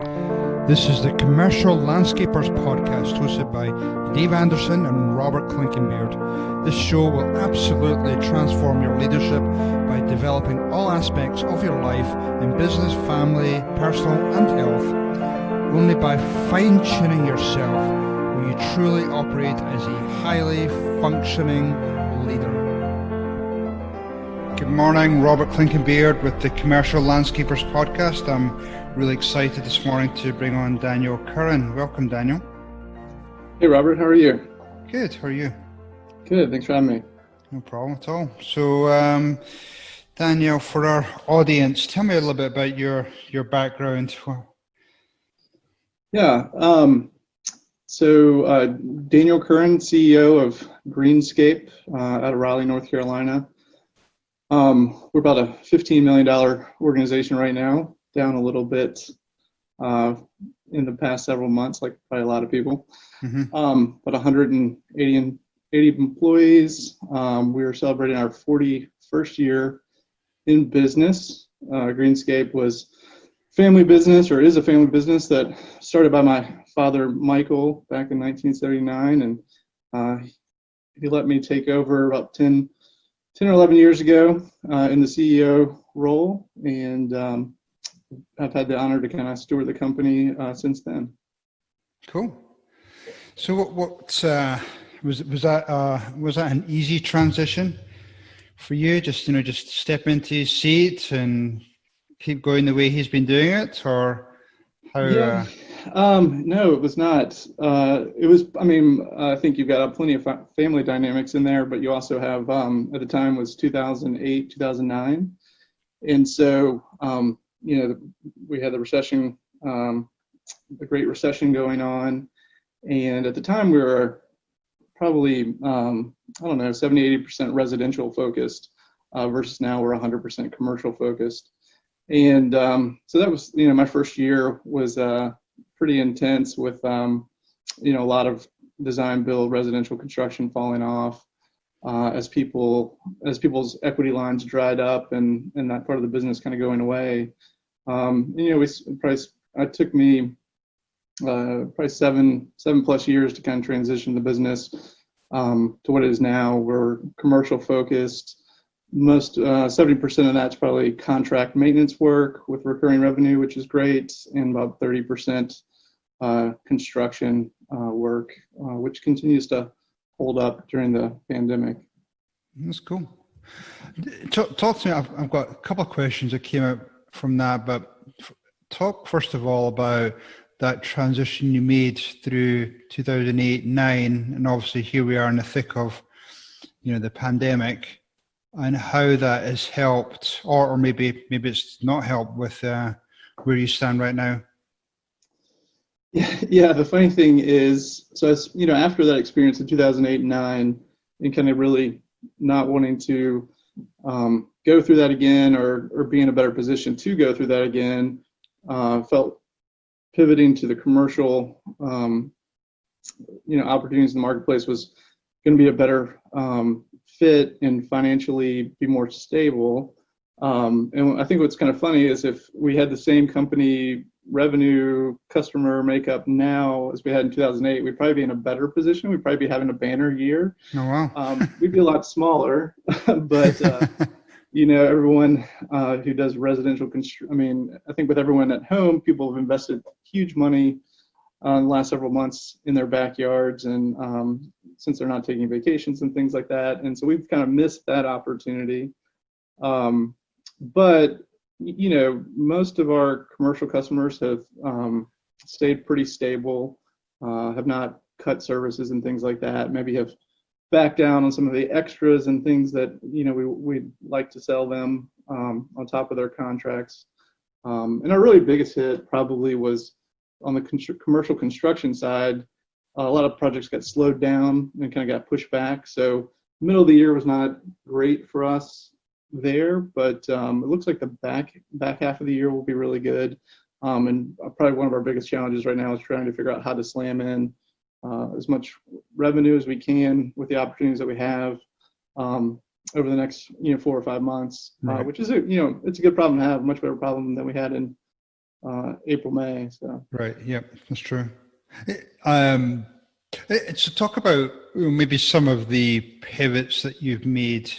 This is the Commercial Landscapers Podcast hosted by Dave Anderson and Robert Clinkenbeard. This show will absolutely transform your leadership by developing all aspects of your life in business, family, personal and health. Only by fine-tuning yourself will you truly operate as a highly functioning leader. Good morning, Robert Clinkenbeard with the Commercial Landscapers Podcast. I'm really excited this morning to bring on Daniel Currin. Welcome, Daniel. Hey, Robert. How are you? Good. How are you? Good. Thanks for having me. No problem at all. So, Daniel, for our audience, tell me a little bit about your background. Yeah. Daniel Currin, CEO of Greenscape out of Raleigh, North Carolina. We're about a $15 million organization right now, down a little bit in the past several months, like probably a lot of people. About 180 employees. We are celebrating our 41st year in business. Greenscape was family business, or is a family business that started by my father, Michael, back in 1979. And he let me take over about 10 or 11 years ago in the CEO role. And I've had the honor to kind of steward the company since then. Cool. So what was that an easy transition for you? Just step into his seat and keep going the way he's been doing it, or how? Yeah. No, it was not. It was. I mean, I think you've got plenty of family dynamics in there, but you also have. At the time was 2008, 2009, and so we had the recession, the Great Recession going on, and at the time we were probably 70-80% residential focused, versus now we're 100% commercial focused. And so that was, my first year was pretty intense with, a lot of design build residential construction falling off as people's equity lines dried up and that part of the business kind of going away. It took me probably seven plus years to kind of transition the business to what it is now. We're commercial focused. Most 70% of that's probably contract maintenance work with recurring revenue, which is great, and about 30% construction work, which continues to hold up during the pandemic. That's cool. Talk to me. I've got a couple of questions that came out from that, but talk first of all about that transition you made through 2008-9, and obviously here we are in the thick of the pandemic, and how that has helped, or maybe it's not helped with where you stand right now. Yeah. The funny thing is, so as after that experience in 2008 and 9, and kind of really not wanting to go through that again, or be in a better position to go through that again, felt pivoting to the commercial, opportunities in the marketplace was going to be a better fit and financially be more stable. And I think what's kind of funny is if we had the same company revenue customer makeup now as we had in 2008, we'd probably be in a better position. We'd probably be having a banner year. Oh, wow. We'd be a lot smaller, but everyone who does residential I think with everyone at home, people have invested huge money in the last several months in their backyards, and since they're not taking vacations and things like that, and so we've kind of missed that opportunity. But most of our commercial customers have stayed pretty stable, have not cut services and things like that, maybe have backed down on some of the extras and things that we'd like to sell them on top of their contracts. And our really biggest hit probably was on the commercial construction side. A lot of projects got slowed down and kind of got pushed back. So middle of the year was not great for us there, but it looks like the back half of the year will be really good. And probably one of our biggest challenges right now is trying to figure out how to slam in as much revenue as we can with the opportunities that we have over the next 4 or 5 months, right. Which is it's a good problem to have, much better problem than we had in April, May. So right, yep, that's true. So talk about maybe some of the pivots that you've made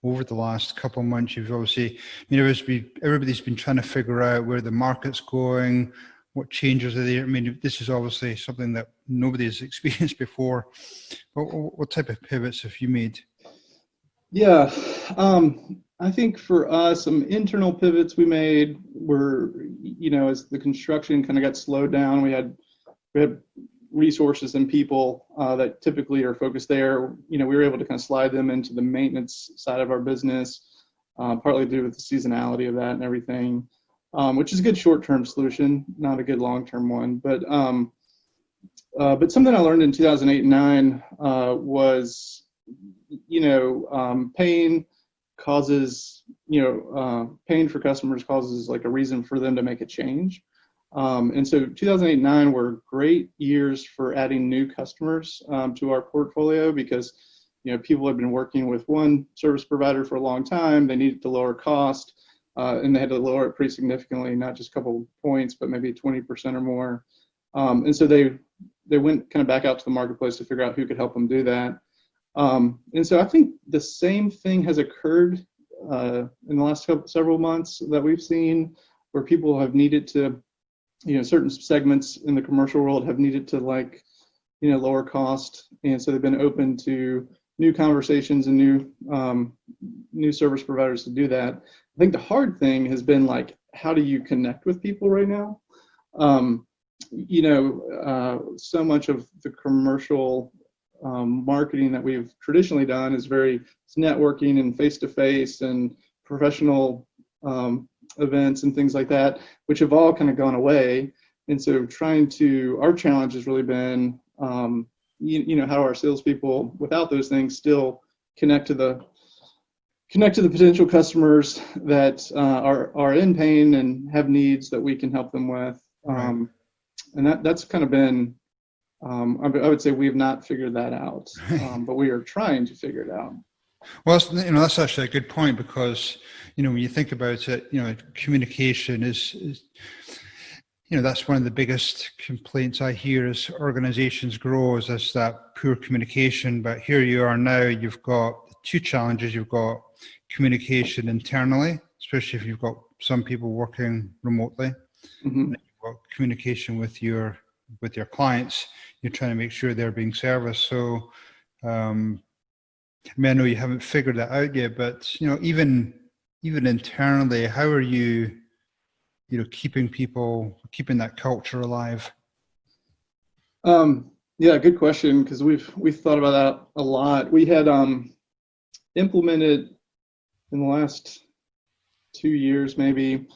over the last couple of months. You've obviously, everybody's been trying to figure out where the market's going, what changes are there. I mean, this is obviously something that nobody has experienced before. But what type of pivots have you made? Yeah, I think for us, some internal pivots we made were, as the construction kind of got slowed down, we had resources and people that typically are focused there. We were able to kind of slide them into the maintenance side of our business, partly due to the seasonality of that and everything, which is a good short-term solution, not a good long-term one. But something I learned in 2008 and 9 was, pain causes, pain for customers causes like a reason for them to make a change. And so 2008-9 were great years for adding new customers to our portfolio because, people had been working with one service provider for a long time. They needed to lower cost, and they had to lower it pretty significantly, not just a couple points, but maybe 20% or more. And so they went kind of back out to the marketplace to figure out who could help them do that. And so I think the same thing has occurred in the last several months that we've seen, where people have needed to, certain segments in the commercial world have needed to lower cost, and so they've been open to new conversations and new service providers to do that. I think the hard thing has been how do you connect with people right now? So much of the commercial marketing that we've traditionally done is it's networking and face-to-face and professional events and things like that, which have all kind of gone away. And so our challenge has really been, how our salespeople, without those things, still connect to the potential customers that are in pain and have needs that we can help them with. And that's kind of been, I would say we have not figured that out, but we are trying to figure it out. Well, that's actually a good point because, when you think about it, communication is that's one of the biggest complaints I hear as organizations grow is that poor communication. But here you are now, you've got two challenges. You've got communication internally, especially if you've got some people working remotely. Mm-hmm. And you've got communication with your clients. You're trying to make sure they're being serviced. So, I know you haven't figured that out yet, but even internally, how are you, keeping that culture alive? Yeah, good question, because we've thought about that a lot. We had implemented in the last 2 years, maybe.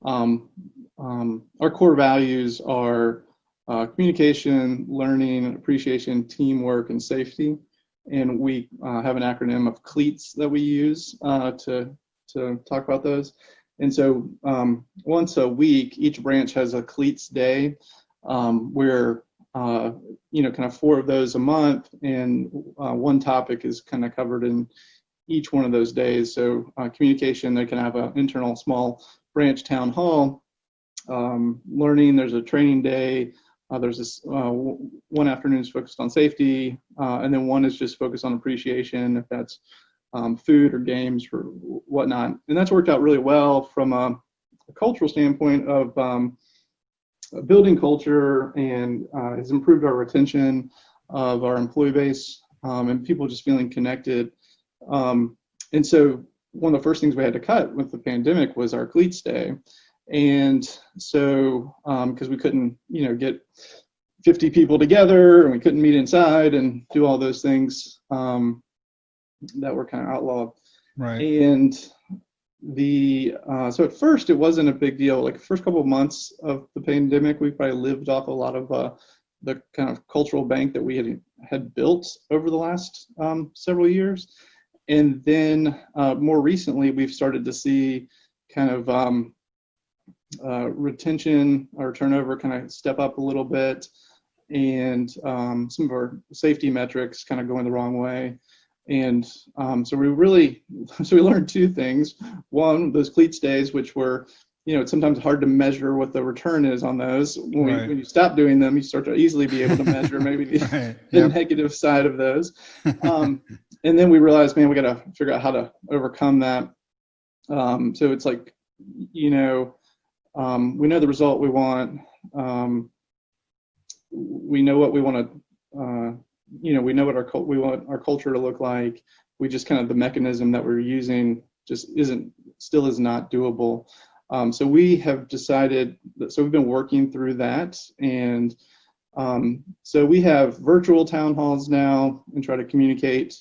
Our core values are communication, learning, appreciation, teamwork, and safety. And we have an acronym of CLEATS that we use to talk about those. And so once a week, each branch has a CLEATS day where, kind of 4 of those a month, and one topic is kind of covered in each one of those days. So communication, they can have an internal small branch town hall. Learning, there's a training day. There's this one afternoon is focused on safety, and then one is just focused on appreciation, if that's food or games or whatnot. And that's worked out really well from a cultural standpoint of building culture, and has improved our retention of our employee base, and people just feeling connected. And so one of the first things we had to cut with the pandemic was our CLEATS day. And so, because we couldn't, get 50 people together, and we couldn't meet inside and do all those things that were kind of outlawed. Right. And so at first it wasn't a big deal. Like the first couple of months of the pandemic, we probably lived off a lot of the kind of cultural bank that we had built over the last several years. And then more recently, we've started to see kind of retention or turnover kind of step up a little bit, and some of our safety metrics kind of going the wrong way. And so we learned 2 things. One, those CLEATS days, which were it's sometimes hard to measure what the return is on those. Right. When you stop doing them, you start to easily be able to measure maybe the, Right. the Yep. negative side of those. And then we realized, man, we got to figure out how to overcome that. So it's like, we know the result we want. We know what we want to, we know what we want our culture to look like. We just kind of, the mechanism that we're using just still is not doable. So we have decided that, so we've been working through that. And so we have virtual town halls now and try to communicate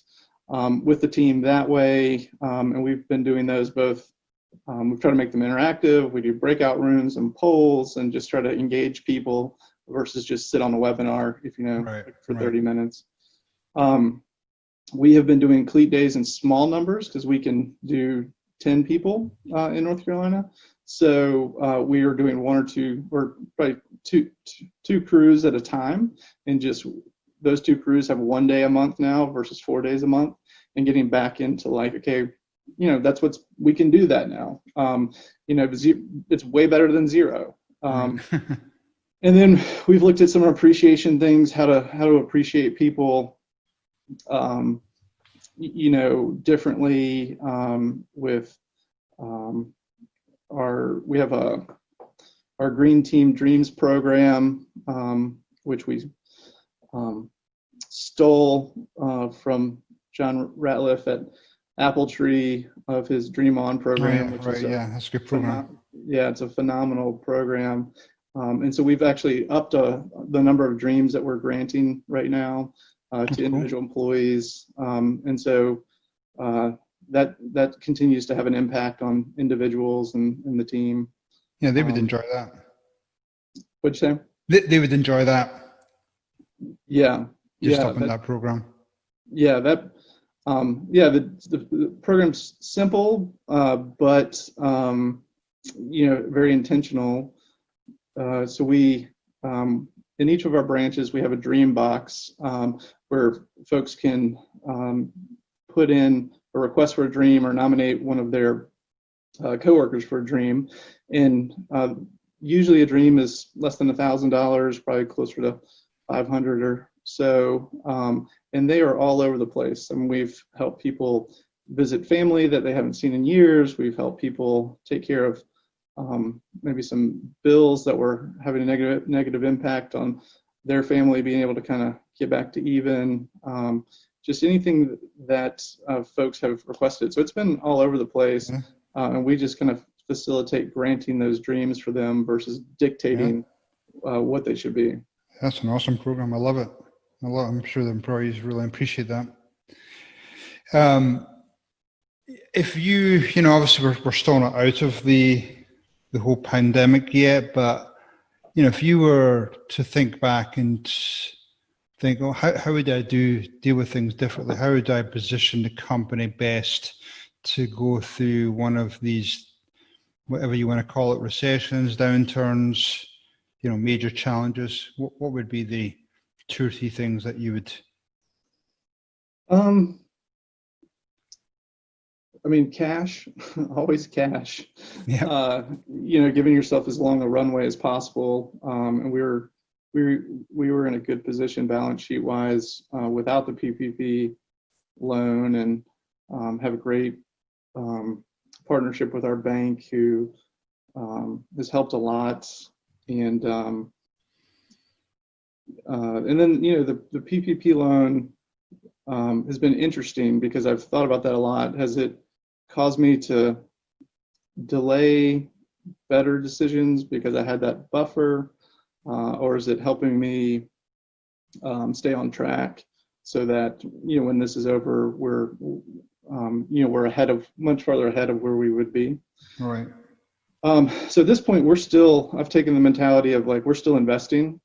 with the team that way. And we've been doing those both. We've tried to make them interactive. We do breakout rooms and polls and just try to engage people versus just sit on a webinar, for 30 minutes. We have been doing cleat days in small numbers because we can do 10 people in North Carolina. So we are doing one or two, or probably two crews at a time, and just those two crews have 1 day a month now versus 4 days a month, and getting back into like, okay, we can do that now. It's way better than zero. And then we've looked at some appreciation things, how to appreciate people, differently, with we have our Green Team Dreams program, which we stole from John Ratliff at Apple Tree of his Dream On program. That's a good program. It's a phenomenal program. And so we've actually upped the number of dreams that we're granting right now to individual employees. And so that continues to have an impact on individuals and the team. Yeah, they would enjoy that. What'd you say? They would enjoy that. Yeah. Just upping that program. Yeah, the program's simple, but very intentional. So we, in each of our branches, we have a dream box where folks can put in a request for a dream or nominate one of their coworkers for a dream. And usually a dream is less than $1,000, probably closer to 500 or so. And they are all over the place. I mean, we've helped people visit family that they haven't seen in years. We've helped people take care of maybe some bills that were having a negative impact on their family, being able to kind of get back to even, just anything that folks have requested. So it's been all over the place, and we just kind of facilitate granting those dreams for them versus dictating what they should be. That's an awesome program. I love it. I'm sure the employees really appreciate that. If obviously we're still not out of the whole pandemic yet, but if you were to think back and think, oh, how would I deal with things differently? How would I position the company best to go through one of these, whatever you want to call it, recessions, downturns, major challenges? What would be the 2 or 3 things that you would? Cash, always cash. Yeah. Giving yourself as long a runway as possible. And we were in a good position balance sheet wise without the PPP loan, and have a great partnership with our bank who has helped a lot. And then the PPP loan has been interesting because I've thought about that a lot. Has it caused me to delay better decisions because I had that buffer, or is it helping me stay on track so that when this is over, we're much farther ahead of where we would be. All right. So at this point, I've taken the mentality of like, we're still investing,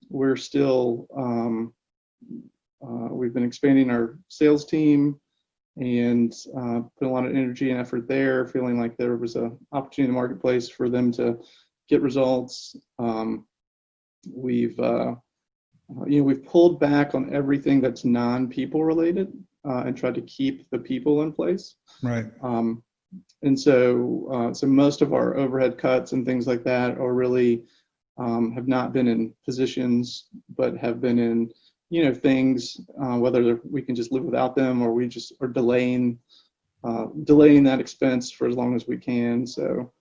we're still, we've been expanding our sales team and put a lot of energy and effort there, feeling like there was an opportunity in the marketplace for them to get results. We've pulled back on everything that's non-people related and tried to keep the people in place. Right. so most of our overhead cuts and things like that are really have not been in positions, but have been in, things, whether we can just live without them or we just are delaying that expense for as long as we can. So,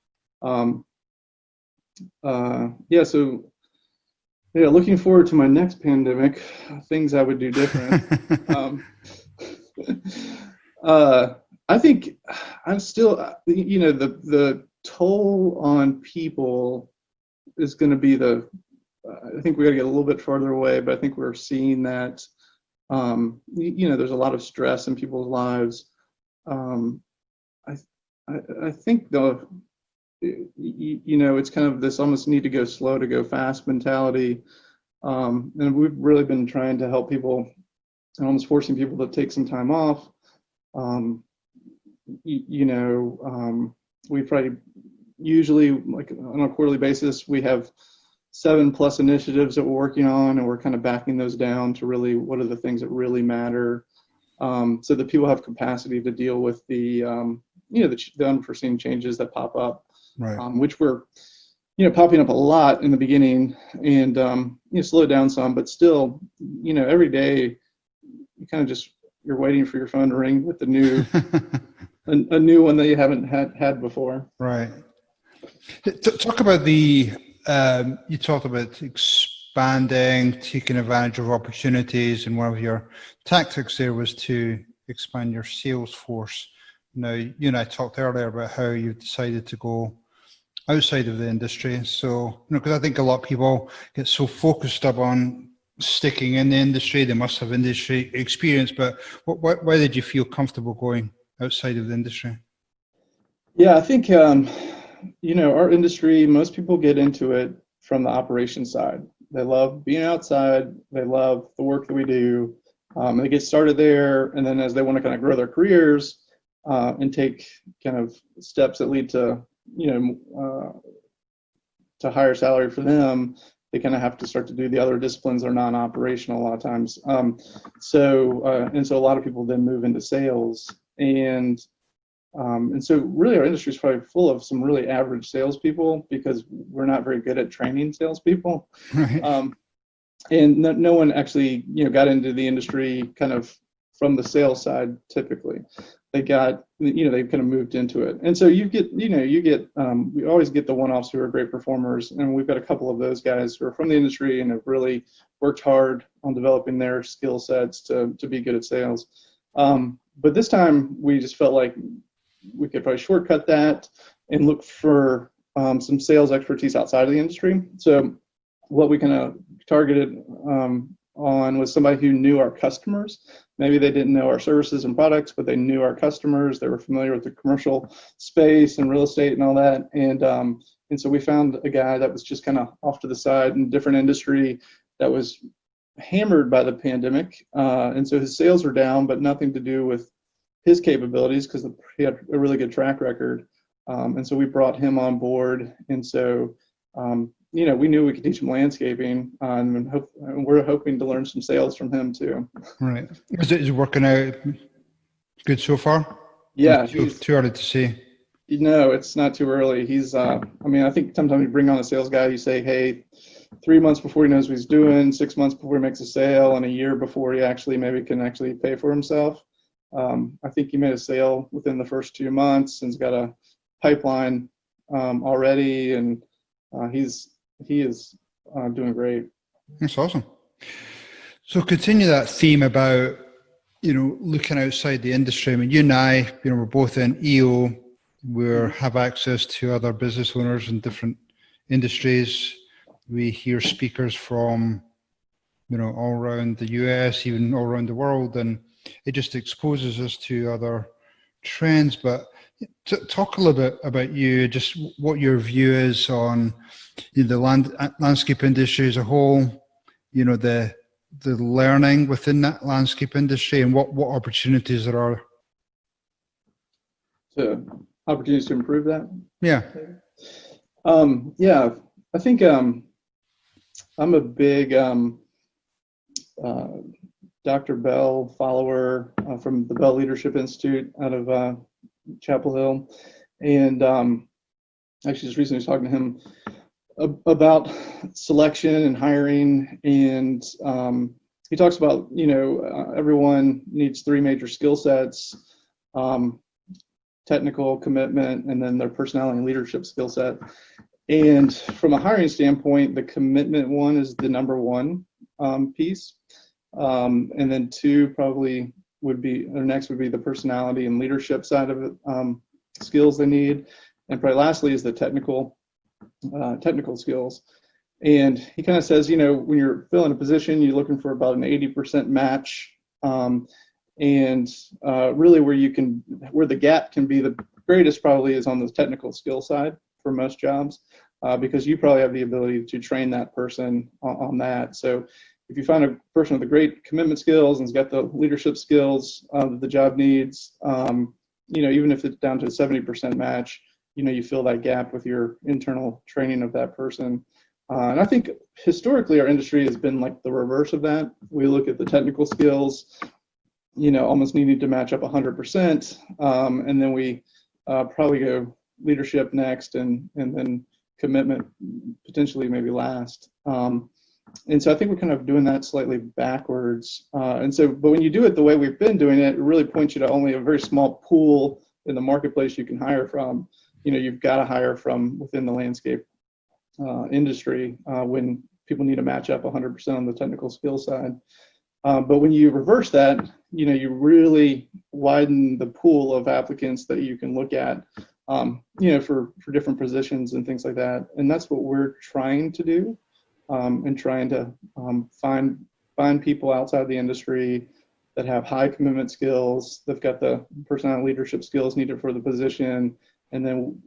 looking forward to my next pandemic, things I would do different. I think I'm still, the toll on people is going to be I think we got to get a little bit farther away, but I think we're seeing that, there's a lot of stress in people's lives. I think though, it's kind of this almost need to go slow to go fast mentality. And we've really been trying to help people and almost forcing people to take some time off. We probably usually, like on a quarterly basis, we have 7+ initiatives that we're working on, and we're kind of backing those down to really what are the things that really matter, so that people have capacity to deal with the unforeseen changes that pop up, right. Which were popping up a lot in the beginning, and slow down some, but still, every day you kind of you're waiting for your phone to ring with the new a new one that you haven't had before. Right. Talk about you talked about expanding, taking advantage of opportunities, and one of your tactics there was to expand your sales force. Now, you and I talked earlier about how you decided to go outside of the industry. So, because I think a lot of people get so focused up on sticking in the industry, they must have industry experience, but why did you feel comfortable going outside of the industry? Yeah, I think, our industry, most people get into it from the operations side. They love being outside. They love the work that we do. And they get started there. And then as they want to kind of grow their careers and take kind of steps that lead to, to higher salary for them, they kind of have to start to do the other disciplines that are non-operational a lot of times. So a lot of people then move into sales. And so really our industry is probably full of some really average salespeople because we're not very good at training salespeople. Right. And no one actually, got into the industry kind of from the sales side. Typically, they got, they kind of moved into it. And so we always get the one-offs who are great performers, and we've got a couple of those guys who are from the industry and have really worked hard on developing their skill sets to be good at sales. But this time we just felt like we could probably shortcut that and look for some sales expertise outside of the industry. So what we kind of targeted on was somebody who knew our customers. Maybe they didn't know our services and products, but they knew our customers. They were familiar with the commercial space and real estate and all that. And so we found a guy that was just kind of off to the side in a different industry that was hammered by the pandemic. And so his sales were down, but nothing to do with his capabilities because he had a really good track record. And so we brought him on board. And so, we knew we could teach him landscaping, and we're hoping to learn some sales from him too. Right. Is it working out good so far? Yeah. Too early to see. No, it's not too early. He's, I think sometimes you bring on a sales guy, you say, hey, 3 months before he knows what he's doing, 6 months before he makes a sale, and a year before he can pay for himself. I think he made a sale within the first 2 months and's got a pipeline already, and he is doing great. That's awesome. So continue that theme about, looking outside the industry. I mean, you and I, we're both in EO. We have access to other business owners in different industries. We hear speakers from, all around the US, even all around the world, and it just exposes us to other trends. But talk a little bit about you, just what your view is on the landscape industry as a whole, the learning within that landscape industry, and what opportunities there are. Opportunities to improve that? Yeah. Yeah, I think I'm a big Dr. Bell follower from the Bell Leadership Institute out of Chapel Hill, and actually just recently was talking to him about selection and hiring, and he talks about, everyone needs three major skill sets: technical, commitment, and then their personality and leadership skill set. And from a hiring standpoint, the commitment one is the number one piece, and then two probably would be, or next would be the personality and leadership side of it, skills they need, and probably lastly is the technical skills. And he kind of says, when you're filling a position, you're looking for about an 80% match, and really where the gap can be the greatest probably is on the technical skill side for most jobs, because you probably have the ability to train that person on that. So if you find a person with the great commitment skills and has got the leadership skills that the job needs, even if it's down to a 70% match, you fill that gap with your internal training of that person. And I think historically our industry has been like the reverse of that. We look at the technical skills, almost needing to match up 100%, and then we probably go leadership next, and then commitment potentially maybe last. And so I think we're kind of doing that slightly backwards. But when you do it the way we've been doing it, it really points you to only a very small pool in the marketplace you can hire from. You've got to hire from within the landscape industry when people need to match up 100% on the technical skill side. But when you reverse that, you really widen the pool of applicants that you can look at, for different positions and things like that. And that's what we're trying to do, and trying to find people outside the industry that have high commitment skills, they've got the personality leadership skills needed for the position, and then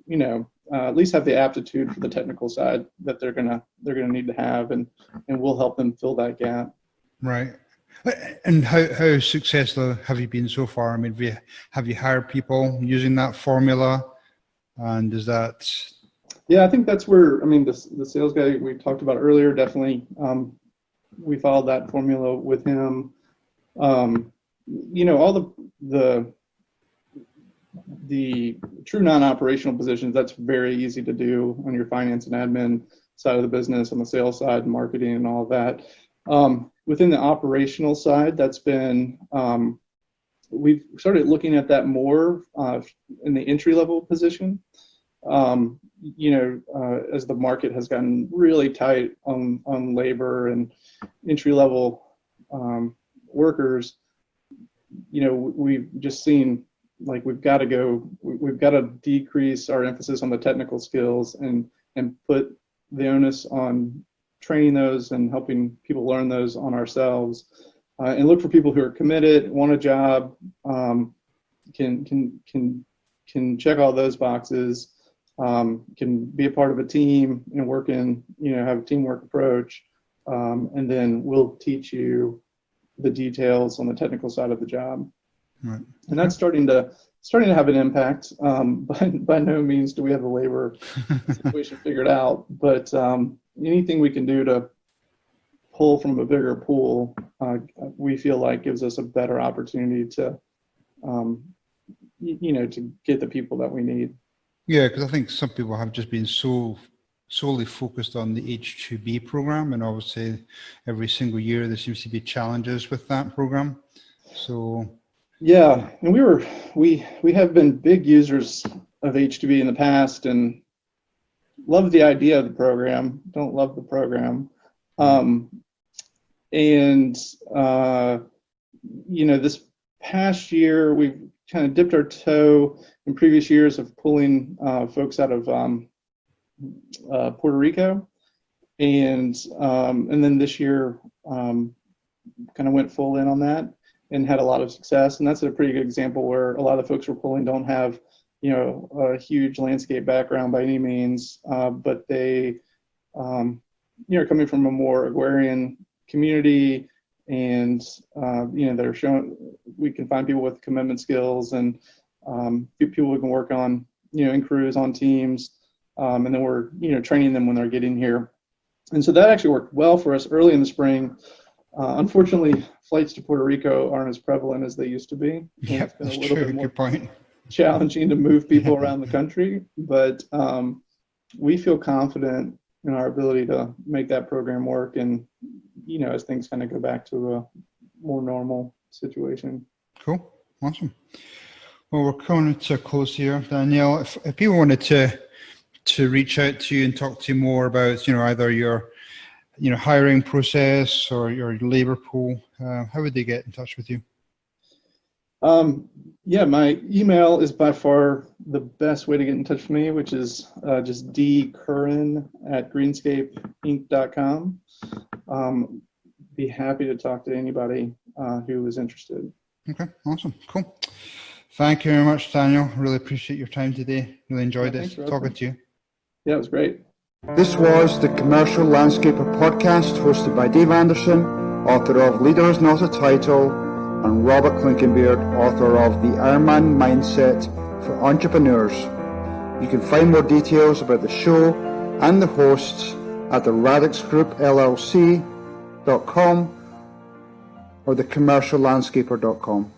at least have the aptitude for the technical side that they're gonna need to have, and we'll help them fill that gap. Right. And how successful have you been so far? I mean, have you hired people using that formula? And is that? Yeah, I think that's where, the sales guy we talked about earlier, definitely, we followed that formula with him. All the true non-operational positions, that's very easy to do on your finance and admin side of the business, on the sales side, marketing and all of that. Within the operational side, that's been, we've started looking at that more in the entry-level position. As the market has gotten really tight on labor and entry-level workers, we've just seen like we've got to decrease our emphasis on the technical skills and put the onus on training those and helping people learn those on ourselves, and look for people who are committed, want a job, can check all those boxes, can be a part of a team and work in, have a teamwork approach, and then we'll teach you the details on the technical side of the job. Right. And that's starting to have an impact. By no means do we have the labor situation figured out, but anything we can do to pull from a bigger pool, we feel like gives us a better opportunity to, to get the people that we need. Yeah, because I think some people have just been solely focused on the H2B program, and obviously every single year there seems to be challenges with that program. So yeah, and we have been big users of H2B in the past and love the idea of the program, don't love the program. This past year we've kind of dipped our toe in previous years of pulling folks out of Puerto Rico, and then this year kind of went full in on that and had a lot of success. And that's a pretty good example where a lot of the folks we're pulling don't have a huge landscape background by any means, but they are coming from a more agrarian community, and they're showing we can find people with commitment skills and people who can work on in crews, on teams, and then we're training them when they're getting here. And so that actually worked well for us early in the spring. Unfortunately, flights to Puerto Rico aren't as prevalent as they used to be. Yeah, that's true. Good point. challenging to move people around the country, but we feel confident in our ability to make that program work, and as things kind of go back to a more normal situation. Cool, awesome. Well, we're coming to a close here, Daniel. If people wanted to reach out to you and talk to you more about, either your, hiring process or your labor pool, how would they get in touch with you? Yeah, my email is by far the best way to get in touch with me, which is just dcurrin@greenscapeinc.com. Be happy to talk to anybody who is interested. Okay, awesome, cool. Thank you very much, Daniel. Really appreciate your time today. Really enjoyed talking to you. Yeah, it was great. This was the Commercial Landscaper Podcast, hosted by Dave Anderson, author of Leader is Not a Title, and Robert Clinkenbeard, author of The Ironman Mindset for Entrepreneurs. You can find more details about the show and the hosts at the radixgroupllc.com or thecommerciallandscaper.com.